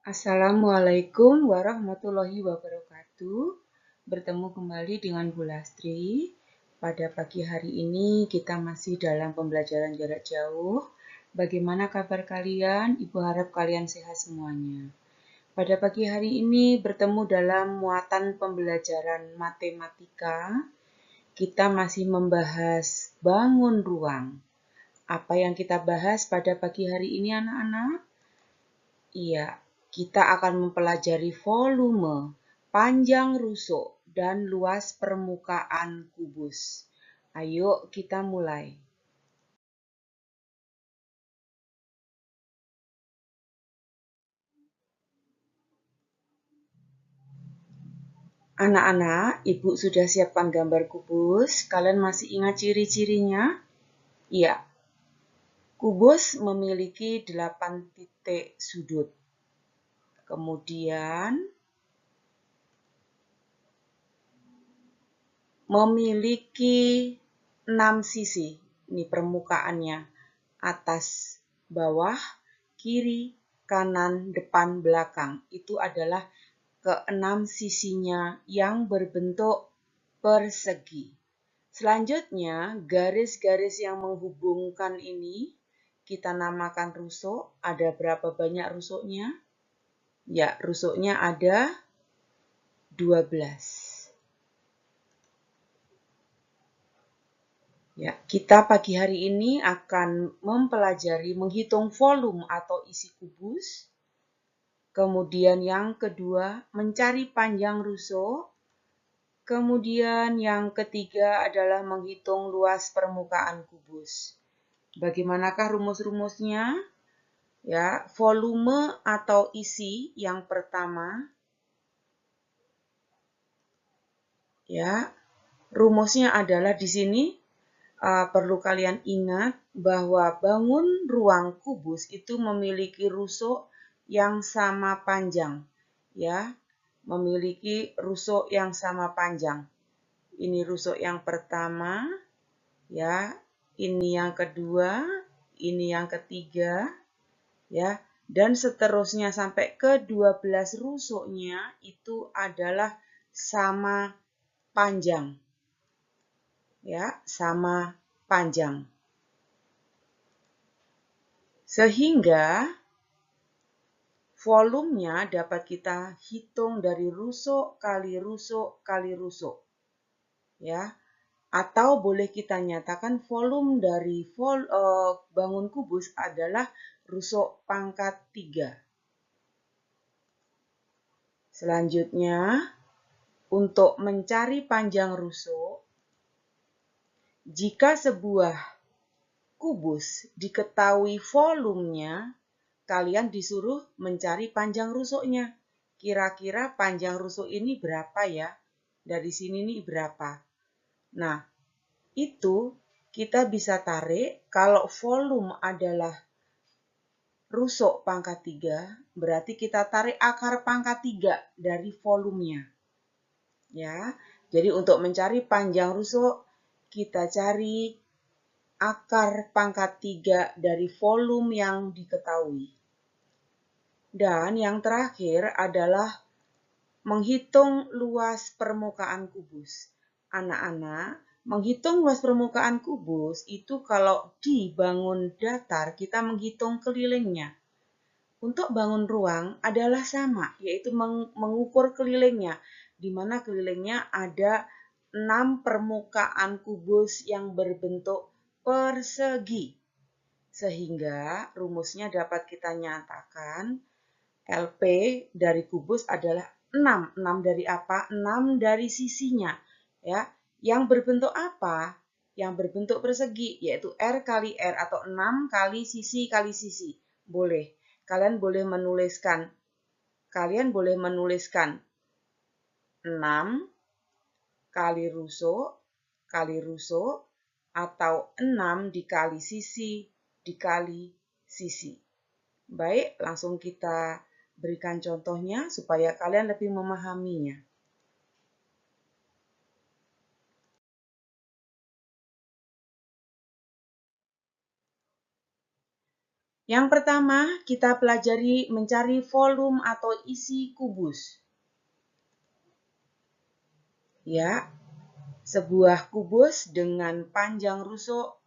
Assalamualaikum warahmatullahi wabarakatuh. Bertemu kembali dengan Bu Lastri. Pada pagi hari ini kita masih dalam pembelajaran jarak jauh. Bagaimana kabar kalian? Ibu harap kalian sehat semuanya. Pada pagi hari ini bertemu dalam muatan pembelajaran matematika. Kita masih membahas bangun ruang. Apa yang kita bahas pada pagi hari ini anak-anak? Iya, kita akan mempelajari volume, panjang rusuk, dan luas permukaan kubus. Ayo kita mulai. Anak-anak, Ibu sudah siapkan gambar kubus. Kalian masih ingat ciri-cirinya? Iya. Kubus memiliki 8 titik sudut. Kemudian memiliki 6 sisi. Ini permukaannya. Atas, bawah, kiri, kanan, depan, belakang. Itu adalah keenam sisinya yang berbentuk persegi. Selanjutnya, garis-garis yang menghubungkan ini kita namakan rusuk. Ada berapa banyak rusuknya? Ya, rusuknya ada 12. Ya, kita pagi hari ini akan mempelajari menghitung volume atau isi kubus. Kemudian yang kedua, mencari panjang rusuk. Kemudian yang ketiga adalah menghitung luas permukaan kubus. Bagaimanakah rumus-rumusnya? Ya, volume atau isi yang pertama. Ya, rumusnya adalah di sini. Perlu kalian ingat bahwa bangun ruang kubus itu memiliki rusuk yang sama panjang, ya, memiliki rusuk yang sama panjang. Ini rusuk yang pertama, ya, ini yang kedua, ini yang ketiga, ya, dan seterusnya sampai ke 12 rusuknya itu adalah sama panjang. Ya, sama panjang. Sehingga volumenya dapat kita hitung dari rusuk kali rusuk kali rusuk. Ya, atau boleh kita nyatakan volume dari bangun kubus adalah rusuk pangkat 3. Selanjutnya, untuk mencari panjang rusuk, jika sebuah kubus diketahui volumenya, kalian disuruh mencari panjang rusuknya. Kira-kira panjang rusuk ini berapa ya? Dari sini nih berapa? Nah, itu kita bisa tarik kalau volume adalah rusuk pangkat 3, berarti kita tarik akar pangkat 3 dari volumenya. Ya, jadi untuk mencari panjang rusuk, kita cari akar pangkat 3 dari volume yang diketahui. Dan yang terakhir adalah menghitung luas permukaan kubus. Anak-anak, menghitung luas permukaan kubus itu kalau dibangun datar, kita menghitung kelilingnya. Untuk bangun ruang adalah sama, yaitu mengukur kelilingnya, di mana kelilingnya ada 6 permukaan kubus yang berbentuk persegi. Sehingga rumusnya dapat kita nyatakan LP dari kubus adalah 6. 6 dari apa? 6 dari sisinya. Ya. Yang berbentuk apa? Yang berbentuk persegi, yaitu R kali R atau 6 kali sisi kali sisi. Boleh. Kalian boleh menuliskan 6 kali rusuk atau 6 dikali sisi. Baik, langsung kita berikan contohnya supaya kalian lebih memahaminya. Yang pertama, kita pelajari mencari volume atau isi kubus. Ya, sebuah kubus dengan panjang rusuk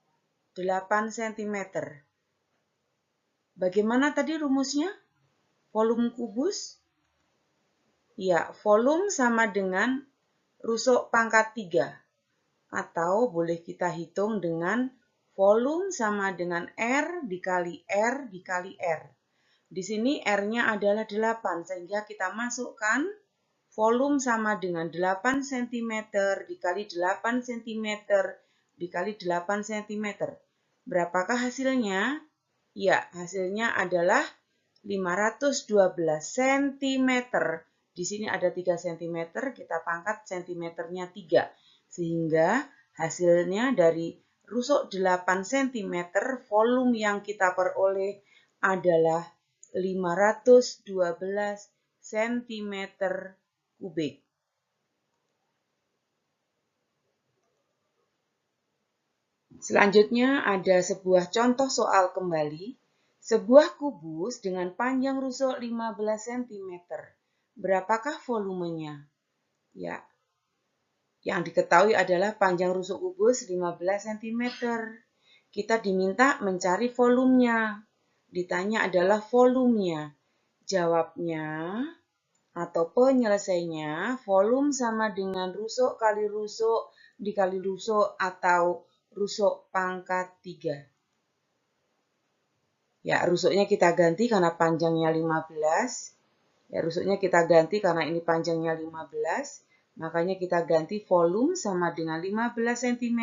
8 cm. Bagaimana tadi rumusnya? Volume kubus? Ya, volume sama dengan rusuk pangkat 3. Atau boleh kita hitung dengan volume sama dengan R dikali R dikali R. Di sini R-nya adalah 8, sehingga kita masukkan volume sama dengan 8 cm dikali 8 cm dikali 8 cm. Berapakah hasilnya? Ya, hasilnya adalah 512 cm. Di sini ada 3 cm, kita pangkat cm-nya 3. Sehingga hasilnya dari rusuk 8 cm, volume yang kita peroleh adalah 512 cm kubik. Selanjutnya ada sebuah contoh soal kembali. Sebuah kubus dengan panjang rusuk 15 cm. Berapakah volumenya? Ya, yang diketahui adalah panjang rusuk kubus 15 cm. Kita diminta mencari volumenya. Ditanya adalah volumenya. Jawabnya atau penyelesaiannya, volume sama dengan rusuk kali rusuk dikali rusuk atau rusuk pangkat 3. Ya, rusuknya kita ganti karena panjangnya 15. Ya, rusuknya kita ganti karena ini panjangnya 15. Makanya kita ganti volume sama dengan 15 cm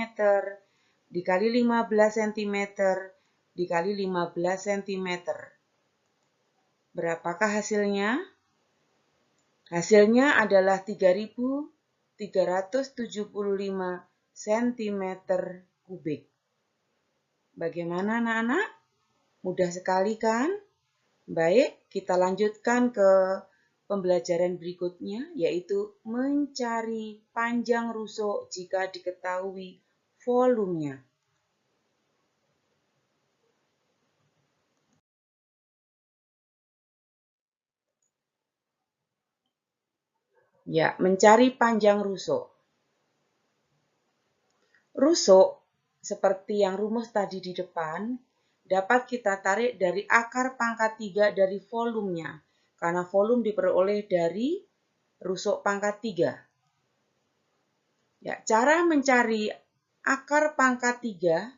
dikali 15 cm dikali 15 cm. Berapakah hasilnya? Hasilnya adalah 3.375 cm kubik. Bagaimana anak-anak? Mudah sekali kan? Baik, kita lanjutkan ke pembelajaran berikutnya, yaitu mencari panjang rusuk jika diketahui volumenya. Ya, mencari panjang rusuk. Rusuk, seperti yang rumus tadi di depan, dapat kita tarik dari akar pangkat 3 dari volumenya, karena volume diperoleh dari rusuk pangkat 3. Ya, cara mencari akar pangkat 3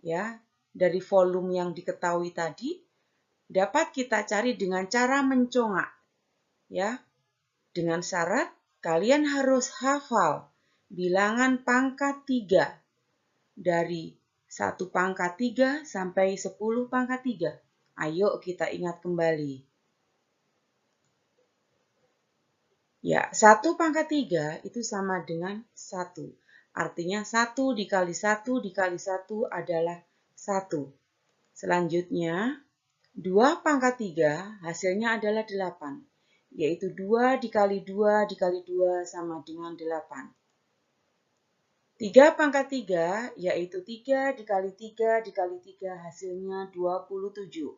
ya, dari volume yang diketahui tadi, dapat kita cari dengan cara mencongak. Ya, dengan syarat kalian harus hafal bilangan pangkat 3 dari 1 pangkat 3 sampai 10 pangkat 3. Ayo kita ingat kembali. Ya, 1 pangkat 3 itu sama dengan 1. Artinya 1 dikali 1 dikali 1 adalah 1. Selanjutnya, 2 pangkat 3 hasilnya adalah 8. Yaitu 2 dikali 2 dikali 2 sama dengan 8. 3 pangkat 3 yaitu 3 dikali 3 dikali 3 hasilnya 27.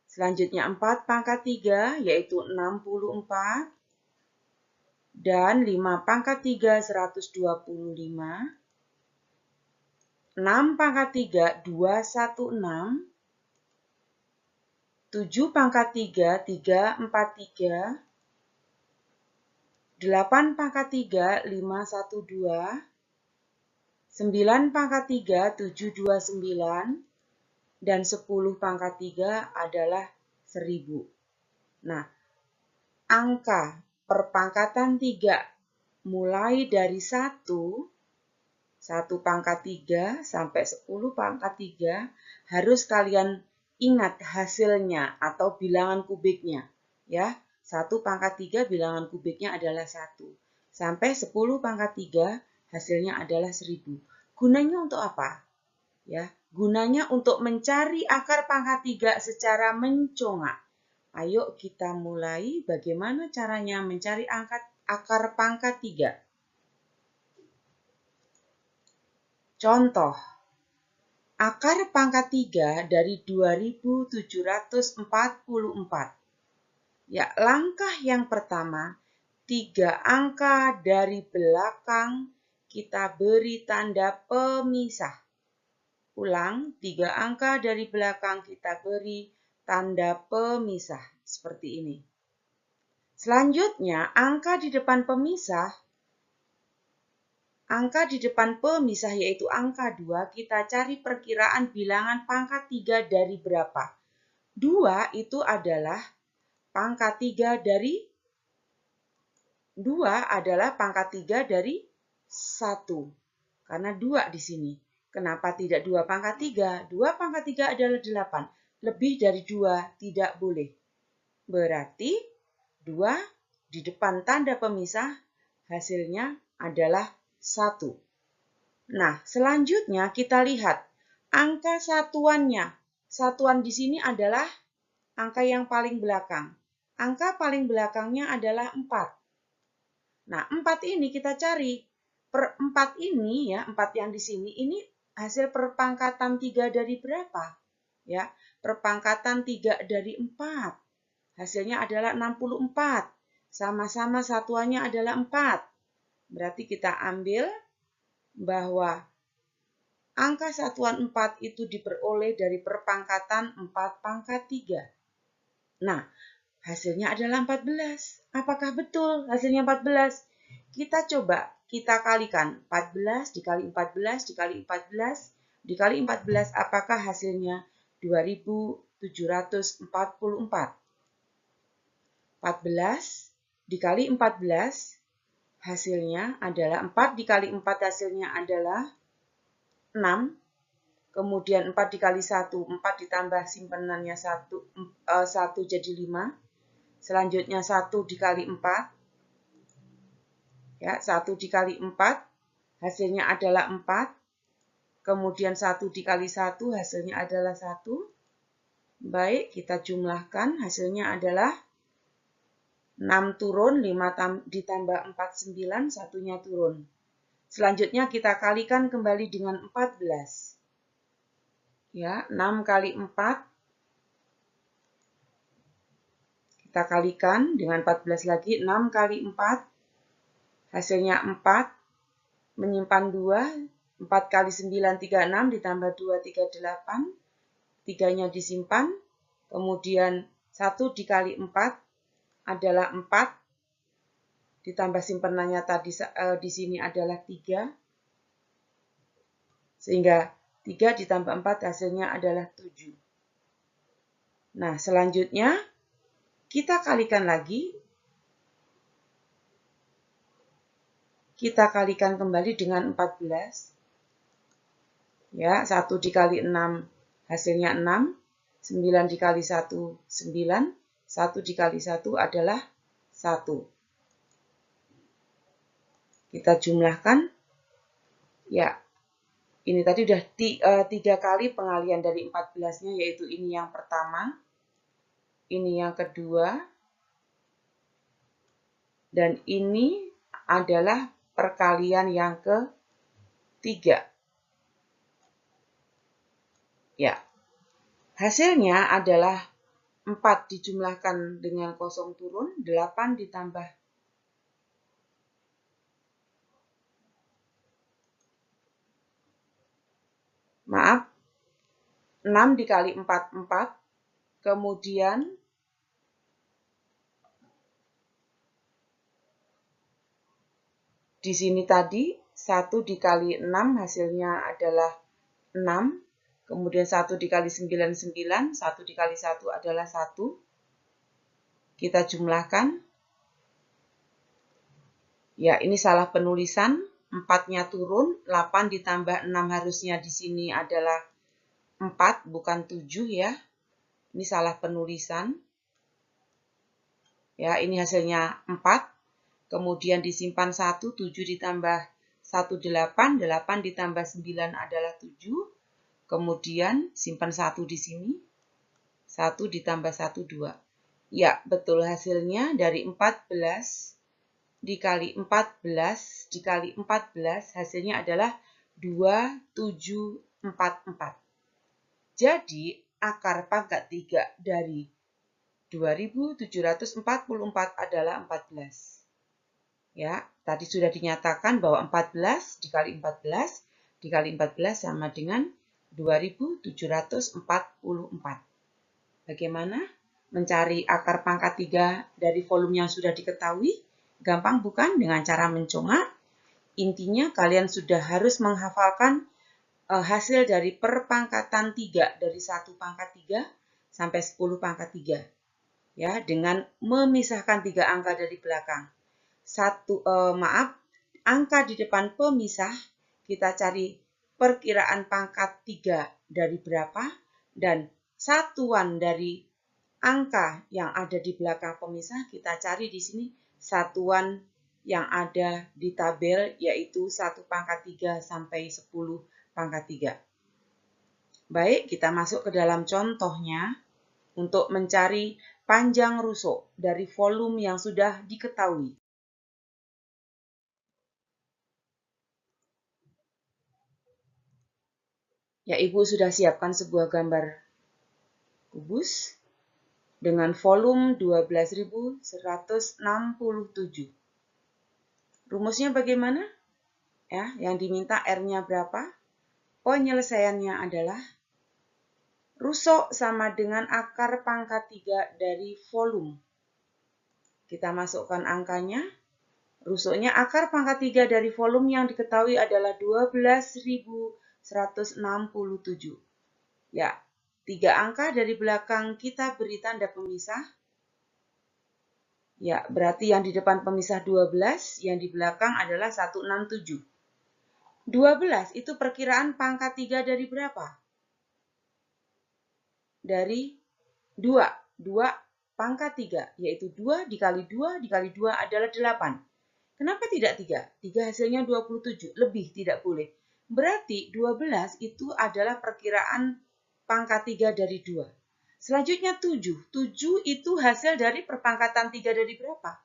Selanjutnya 4 pangkat 3 yaitu 64. Dan 5 pangkat 3 125. 6 pangkat 3 216. 7 pangkat 3 343. 8 pangkat 3 512. 9 pangkat 3 729. Dan 10 pangkat 3 adalah 1000. Nah, angka perpangkatan 3 mulai dari 1 pangkat 3 sampai 10 pangkat 3 harus kalian ingat hasilnya atau bilangan kubiknya. Ya, 1 pangkat 3 bilangan kubiknya adalah 1. Sampai 10 pangkat 3 hasilnya adalah 1000. Gunanya untuk apa? Ya, gunanya untuk mencari akar pangkat 3 secara mencongak. Ayo kita mulai bagaimana caranya mencari akar pangkat 3. Contoh, akar pangkat 3 dari 2744. Ya, langkah yang pertama, 3 angka dari belakang kita beri tanda pemisah. Ulang, 3 angka dari belakang kita beri tanda pemisah, seperti ini. Selanjutnya, angka di depan pemisah yaitu angka 2, kita cari perkiraan bilangan pangkat 3 dari berapa. 2 itu adalah pangkat 3 dari 1. Karena 2 di sini. Kenapa tidak 2 pangkat 3? 2 pangkat 3 adalah 8. Lebih dari 2 tidak boleh. Berarti 2 di depan tanda pemisah hasilnya adalah 1. Nah, selanjutnya kita lihat angka satuannya. Satuan di sini adalah angka yang paling belakang. Angka paling belakangnya adalah 4. Nah, 4 ini kita cari. Per 4 ini ya, 4 yang di sini ini hasil perpangkatan 3 dari berapa? Ya, perpangkatan 3 dari 4. Hasilnya adalah 64. Sama-sama satuannya adalah 4. Berarti kita ambil bahwa angka satuan 4 itu diperoleh dari perpangkatan 4 pangkat 3. Nah, hasilnya adalah 14. Apakah betul hasilnya 14? Kita coba, kita kalikan. 14 dikali 14 dikali 14 dikali 14, apakah hasilnya 2744? 14 dikali 14 hasilnya adalah 4 dikali 4 hasilnya adalah 6. Kemudian 4 dikali 1, 4 ditambah simpenannya 1 jadi 5. Selanjutnya 1 dikali 4. Ya, 1 dikali 4 hasilnya adalah 4. Kemudian 1 dikali 1 hasilnya adalah 1. Baik, kita jumlahkan hasilnya adalah 6 turun, 5 ditambah 4, 9, satunya turun. Selanjutnya kita kalikan kembali dengan 14. Ya, 6 kali 4. Kita kalikan dengan 14 lagi. 6 kali 4. Hasilnya 4. Menyimpan 2. 4 kali 9, 36. Ditambah 2, 38. 3-nya disimpan. Kemudian 1 dikali 4 adalah 4. Ditambah simpenannya tadi di sini adalah 3. Sehingga 3 ditambah 4 hasilnya adalah 7. Nah, selanjutnya kita kalikan lagi. Kita kalikan kembali dengan 14. Ya, 1 dikali 6 hasilnya 6. 9 dikali 1, 9. 1 dikali 1 adalah 1. Kita jumlahkan. Ya, ini tadi udah 3 kali pengalian dari 14-nya, yaitu ini yang pertama, ini yang kedua, dan ini adalah perkalian yang ketiga. Ya, hasilnya adalah 4 dijumlahkan dengan kosong turun, 8 ditambah 6 dikali 4, 4. Kemudian di sini tadi 1 dikali 6 hasilnya adalah 6. Kemudian 1 dikali 9, 9. 1 dikali 1 adalah 1. Kita jumlahkan. Ya, ini salah penulisan. 4-nya turun, 8 ditambah 6 harusnya di sini adalah 4, bukan 7 ya. Ini salah penulisan. Ya, ini hasilnya 4. Kemudian disimpan 1, 7 ditambah 1, 8. 8 ditambah 9 adalah 7. Kemudian simpan 1 di sini. 1 ditambah 1, 2. Ya, betul hasilnya dari 14 dikali 14 dikali 14 hasilnya adalah 2744. Jadi, akar pangkat 3 dari 2744 adalah 14. Ya, tadi sudah dinyatakan bahwa 14 dikali 14 dikali 14 sama dengan 2744. Bagaimana mencari akar pangkat 3 dari volume yang sudah diketahui? Gampang bukan? Dengan cara mencongak. Intinya kalian sudah harus menghafalkan hasil dari perpangkatan 3 dari 1 pangkat 3 sampai 10 pangkat 3. Ya, dengan memisahkan 3 angka dari belakang. Angka di depan pemisah kita cari perkiraan pangkat 3 dari berapa dan satuan dari angka yang ada di belakang pemisah kita cari di sini satuan yang ada di tabel yaitu 1 pangkat 3 sampai 10 pangkat 3. Baik, kita masuk ke dalam contohnya untuk mencari panjang rusuk dari volume yang sudah diketahui. Ya, Ibu sudah siapkan sebuah gambar kubus dengan volume 12.167. Rumusnya bagaimana? Ya, yang diminta R-nya berapa? Penyelesaiannya adalah rusuk sama dengan akar pangkat 3 dari volume. Kita masukkan angkanya. Rusuknya akar pangkat 3 dari volume yang diketahui adalah 12.167. Ya, 3 angka dari belakang kita beri tanda pemisah. Ya, berarti yang di depan pemisah 12, yang di belakang adalah 167. 12 itu perkiraan pangkat 3 dari berapa? Dari 2. 2 pangkat 3, yaitu 2 dikali 2 dikali 2 adalah 8. Kenapa tidak 3? 3 hasilnya 27, lebih tidak boleh. Berarti 12 itu adalah perkiraan pangkat 3 dari 2. Selanjutnya 7. 7 itu hasil dari perpangkatan 3 dari berapa?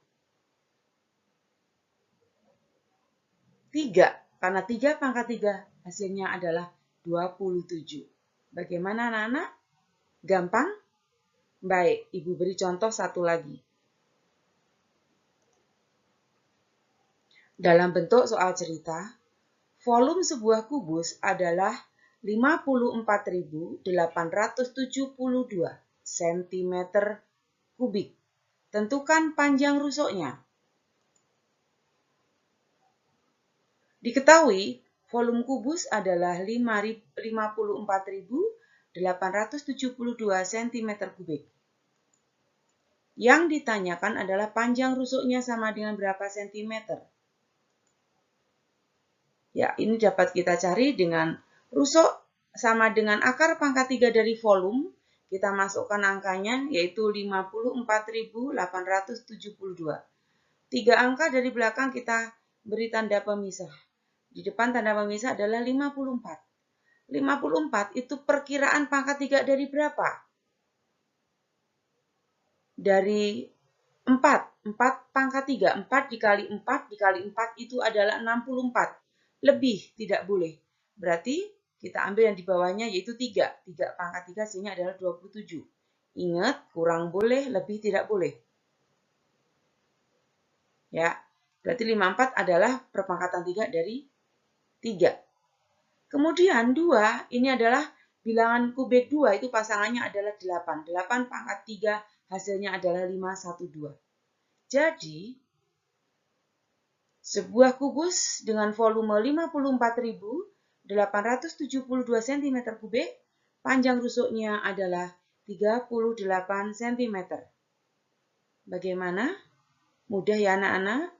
3. Karena 3 pangkat 3 hasilnya adalah 27. Bagaimana anak-anak? Gampang? Baik, Ibu beri contoh satu lagi. Dalam bentuk soal cerita, volume sebuah kubus adalah 54.872 cm kubik. Tentukan panjang rusuknya. Diketahui, volume kubus adalah 54.872 cm kubik. Yang ditanyakan adalah panjang rusuknya sama dengan berapa sentimeter. Ya, ini dapat kita cari dengan rusuk sama dengan akar pangkat 3 dari volume. Kita masukkan angkanya yaitu 54.872. 3 angka dari belakang kita beri tanda pemisah. Di depan tanda pemisah adalah 54. 54 itu perkiraan pangkat 3 dari berapa? Dari 4. 4 pangkat 3. 4 dikali 4 dikali 4 itu adalah 64. Lebih tidak boleh. Berarti kita ambil yang di bawahnya yaitu 3. 3 pangkat 3 hasilnya adalah 27. Ingat, kurang boleh, lebih tidak boleh. Ya, berarti 54 adalah perpangkatan 3 dari 3. Kemudian 2, ini adalah bilangan kubik 2, itu pasangannya adalah 8. 8 pangkat 3 hasilnya adalah 512. Jadi, sebuah kubus dengan volume 54.872 cm kubik, panjang rusuknya adalah 38 cm. Bagaimana? Mudah ya anak-anak?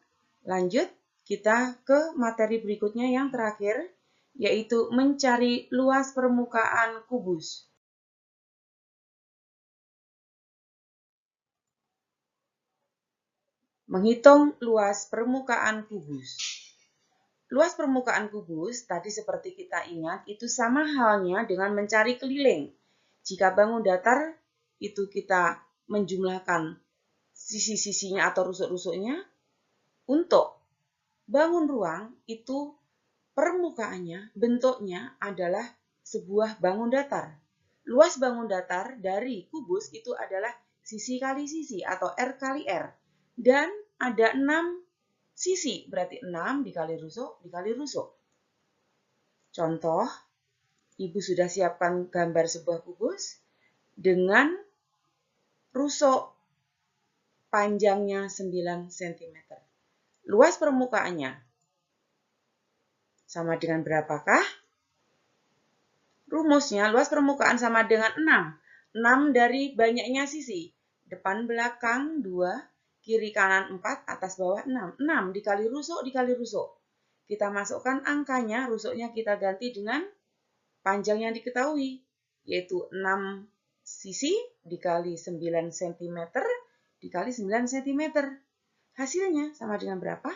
Lanjut, kita ke materi berikutnya yang terakhir, yaitu mencari luas permukaan kubus. Menghitung luas permukaan kubus. Luas permukaan kubus, tadi seperti kita ingat, itu sama halnya dengan mencari keliling. Jika bangun datar, itu kita menjumlahkan sisi-sisinya atau rusuk-rusuknya. Untuk bangun ruang, itu permukaannya, bentuknya adalah sebuah bangun datar. luas bangun datar dari kubus itu adalah sisi kali sisi atau R kali R. Dan ada 6 sisi, berarti 6 dikali rusuk dikali rusuk. Contoh, Ibu sudah siapkan gambar sebuah kubus dengan rusuk panjangnya 9 cm. Luas permukaannya sama dengan berapakah? Rumusnya, luas permukaan sama dengan 6. 6 dari banyaknya sisi. Depan belakang 2, kiri kanan 4, atas bawah 6. 6 dikali rusuk dikali rusuk. Kita masukkan angkanya, rusuknya kita ganti dengan panjang yang diketahui, yaitu 6 sisi dikali 9 cm dikali 9 cm. Hasilnya sama dengan berapa?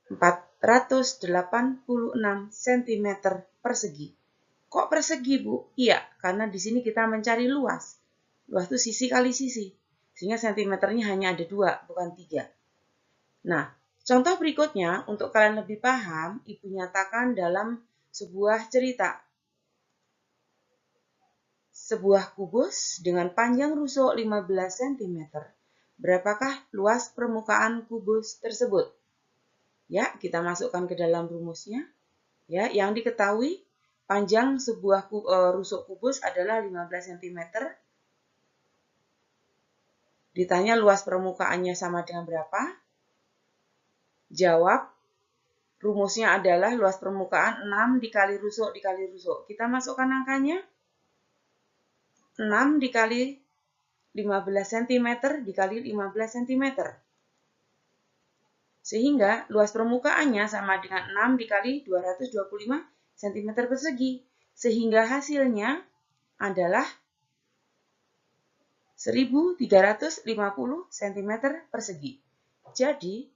486 cm persegi. Kok persegi, Bu? Iya, karena di sini kita mencari luas. Luas itu sisi kali sisi. Sehingga sentimeternya hanya ada 2, bukan 3. Nah, contoh berikutnya, untuk kalian lebih paham, Ibu nyatakan dalam sebuah cerita. Sebuah kubus dengan panjang rusuk 15 cm. Berapakah luas permukaan kubus tersebut? Ya, kita masukkan ke dalam rumusnya. Ya, yang diketahui panjang sebuah rusuk kubus adalah 15 cm. Ditanya luas permukaannya sama dengan berapa? Jawab, rumusnya adalah luas permukaan 6 dikali rusuk dikali rusuk. Kita masukkan angkanya. 6 dikali 15 cm dikali 15 cm. Sehingga luas permukaannya sama dengan 6 dikali 225 cm persegi. Sehingga hasilnya adalah 1350 cm persegi. Jadi,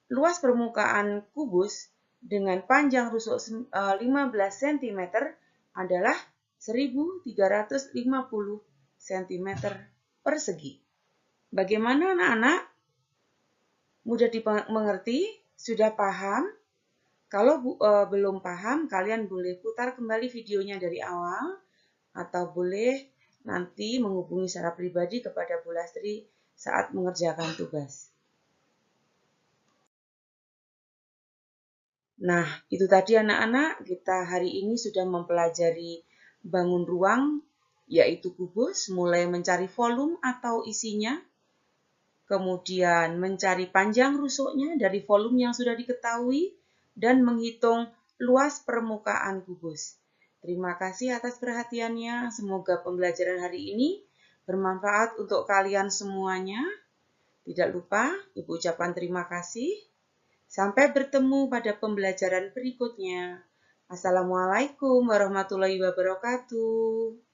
luas permukaan kubus dengan panjang rusuk 15 cm adalah 1350 cm persegi. Bagaimana anak-anak? Mudah dimengerti? Sudah paham? Kalau belum paham, kalian boleh putar kembali videonya dari awal atau boleh nanti menghubungi secara pribadi kepada Bu Lastri saat mengerjakan tugas. Nah, itu tadi anak-anak, kita hari ini sudah mempelajari bangun ruang, yaitu kubus, mulai mencari volume atau isinya, kemudian mencari panjang rusuknya dari volume yang sudah diketahui, dan menghitung luas permukaan kubus. Terima kasih atas perhatiannya, semoga pembelajaran hari ini bermanfaat untuk kalian semuanya. Tidak lupa, Ibu ucapkan terima kasih. Sampai bertemu pada pembelajaran berikutnya. Assalamualaikum warahmatullahi wabarakatuh.